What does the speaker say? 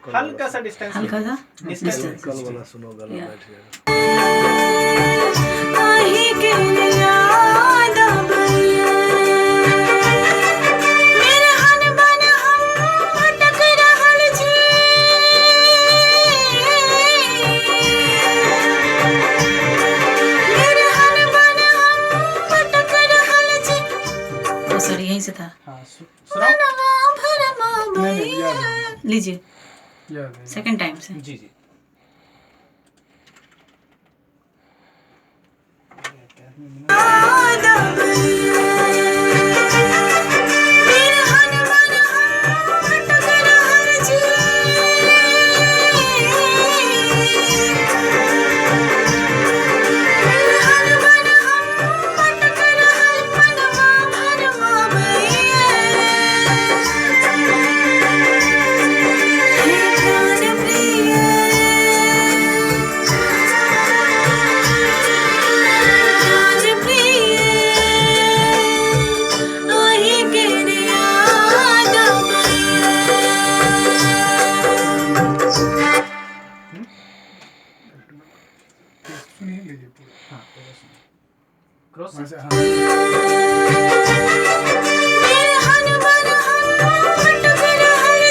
हल्का सा डिस्टेंस, हल्का सा डिस्टेंस। कल वाला सुनो, गला बैठ गया। आही के याद मेरे हन बन हम भटक रहल छी, मेरे हन बन हम भटक रहल छी। सॉरी यहीं से था। हाँ सुनाओ। लीजिए सेकंड टाइम से। जी जी। क्रॉस